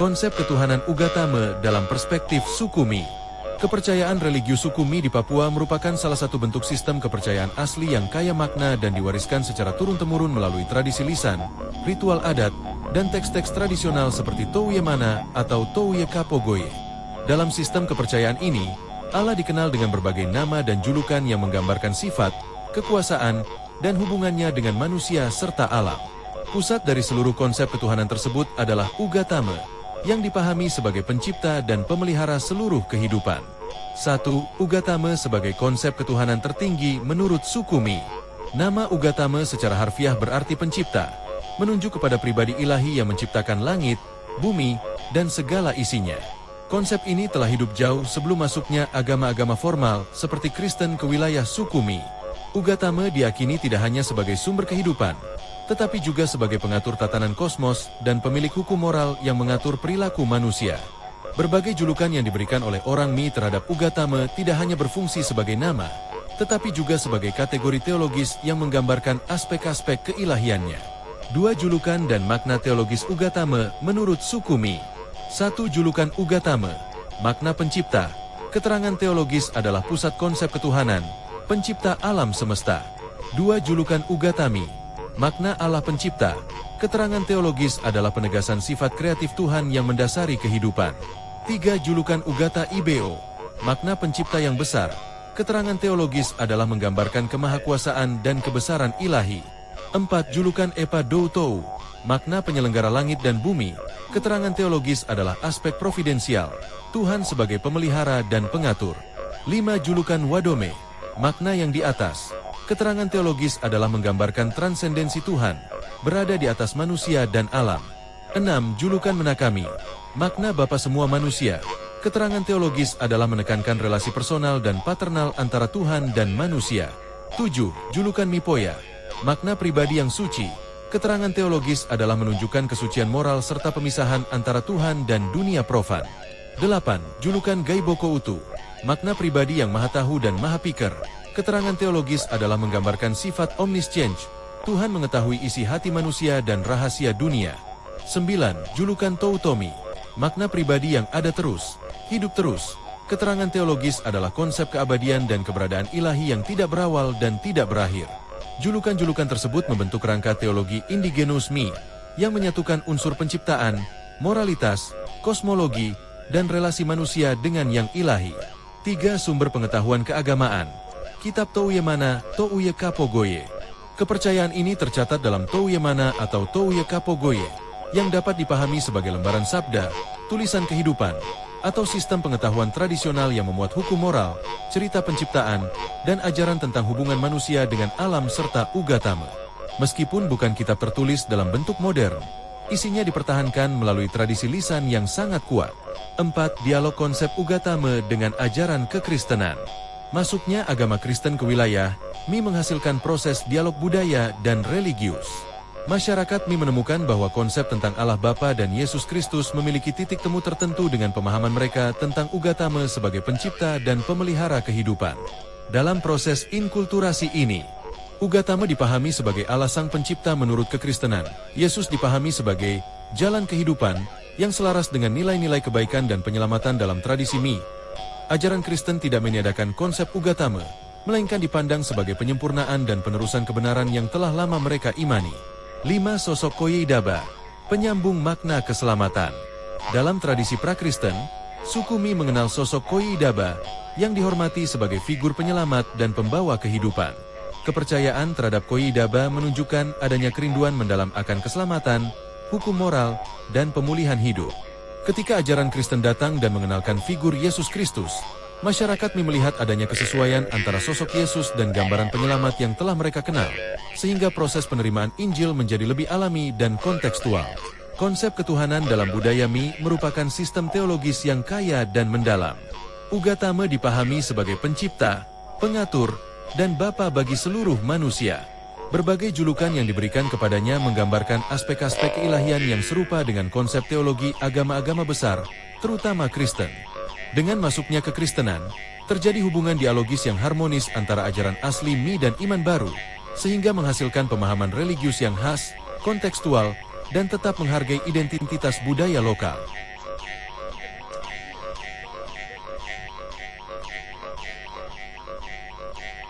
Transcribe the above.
Konsep ketuhanan Ugatama dalam perspektif suku Mi. Kepercayaan religius suku Mi di Papua merupakan salah satu bentuk sistem kepercayaan asli yang kaya makna dan diwariskan secara turun-temurun melalui tradisi lisan, ritual adat, dan teks-teks tradisional seperti Touyemana atau Touye Kapogoye. Dalam sistem kepercayaan ini, Allah dikenal dengan berbagai nama dan julukan yang menggambarkan sifat, kekuasaan, dan hubungannya dengan manusia serta alam. Pusat dari seluruh konsep ketuhanan tersebut adalah Ugatama, yang dipahami sebagai pencipta dan pemelihara seluruh kehidupan. 1. Ugatama sebagai konsep ketuhanan tertinggi menurut suku Mi. Nama Ugatama secara harfiah berarti pencipta, menunjuk kepada pribadi ilahi yang menciptakan langit, bumi, dan segala isinya. Konsep ini telah hidup jauh sebelum masuknya agama-agama formal seperti Kristen ke wilayah suku Mi. Ugatama diyakini tidak hanya sebagai sumber kehidupan, tetapi juga sebagai pengatur tatanan kosmos dan pemilik hukum moral yang mengatur perilaku manusia. Berbagai julukan yang diberikan oleh orang Mi terhadap Ugatama tidak hanya berfungsi sebagai nama, tetapi juga sebagai kategori teologis yang menggambarkan aspek-aspek keilahiannya. 2 julukan dan makna teologis Ugatama menurut suku Mi. 1. Julukan Ugatama, makna pencipta. Keterangan teologis adalah pusat konsep ketuhanan, pencipta alam semesta. 2. Julukan Ugatami, makna Allah pencipta. Keterangan teologis adalah penegasan sifat kreatif Tuhan yang mendasari kehidupan. 3. Julukan Ugata Ibeo, makna pencipta yang besar. Keterangan teologis adalah menggambarkan kemahakuasaan dan kebesaran ilahi. 4. Julukan Epa Doutou, makna penyelenggara langit dan bumi. Keterangan teologis adalah aspek providensial, Tuhan sebagai pemelihara dan pengatur. 5. Julukan Wadome, makna yang di atas. Keterangan teologis adalah menggambarkan transendensi Tuhan, berada di atas manusia dan alam. 6. Julukan Menakami, makna Bapa semua manusia. Keterangan teologis adalah menekankan relasi personal dan paternal antara Tuhan dan manusia. 7. Julukan Mipoya, makna pribadi yang suci. Keterangan teologis adalah menunjukkan kesucian moral serta pemisahan antara Tuhan dan dunia profan. 8. Julukan Gaiboko Utu, makna pribadi yang maha tahu dan maha pikir. Keterangan teologis adalah menggambarkan sifat omniscience, Tuhan mengetahui isi hati manusia dan rahasia dunia. 9. Julukan Toutomi, makna pribadi yang ada terus, hidup terus. Keterangan teologis adalah konsep keabadian dan keberadaan ilahi yang tidak berawal dan tidak berakhir. Julukan-julukan tersebut membentuk rangka teologi indigenous Mi, yang menyatukan unsur penciptaan, moralitas, kosmologi, dan relasi manusia dengan yang ilahi. 3. Sumber pengetahuan keagamaan. Kitab Touyemana, Touye Kapogoye. Kepercayaan ini tercatat dalam Touyemana atau Touye Kapogoye, yang dapat dipahami sebagai lembaran sabda, tulisan kehidupan, atau sistem pengetahuan tradisional yang memuat hukum moral, cerita penciptaan, dan ajaran tentang hubungan manusia dengan alam serta Ugatama. Meskipun bukan kitab tertulis dalam bentuk modern, isinya dipertahankan melalui tradisi lisan yang sangat kuat. 4. Dialog konsep Ugatama dengan ajaran kekristenan. Masuknya agama Kristen ke wilayah Mi menghasilkan proses dialog budaya dan religius. Masyarakat Mi menemukan bahwa konsep tentang Allah Bapa dan Yesus Kristus memiliki titik temu tertentu dengan pemahaman mereka tentang Ugatama sebagai pencipta dan pemelihara kehidupan. Dalam proses inkulturasi ini, Ugatama dipahami sebagai Allah Sang Pencipta menurut kekristenan. Yesus dipahami sebagai jalan kehidupan yang selaras dengan nilai-nilai kebaikan dan penyelamatan dalam tradisi Mi. Ajaran Kristen tidak meniadakan konsep Ugatama, melainkan dipandang sebagai penyempurnaan dan penerusan kebenaran yang telah lama mereka imani. 5. Sosok Koyidaba, penyambung makna keselamatan. Dalam tradisi pra-Kristen, suku Mi mengenal sosok Koyidaba yang dihormati sebagai figur penyelamat dan pembawa kehidupan. Kepercayaan terhadap Koyidaba menunjukkan adanya kerinduan mendalam akan keselamatan, hukum moral, dan pemulihan hidup. Ketika ajaran Kristen datang dan mengenalkan figur Yesus Kristus, masyarakat Mi melihat adanya kesesuaian antara sosok Yesus dan gambaran penyelamat yang telah mereka kenal, sehingga proses penerimaan Injil menjadi lebih alami dan kontekstual. Konsep ketuhanan dalam budaya Mi merupakan sistem teologis yang kaya dan mendalam. Ugatama dipahami sebagai pencipta, pengatur, dan bapa bagi seluruh manusia. Berbagai julukan yang diberikan kepadanya menggambarkan aspek-aspek keilahian yang serupa dengan konsep teologi agama-agama besar, terutama Kristen. Dengan masuknya kekristenan, terjadi hubungan dialogis yang harmonis antara ajaran asli Mi dan iman baru, sehingga menghasilkan pemahaman religius yang khas, kontekstual, dan tetap menghargai identitas budaya lokal.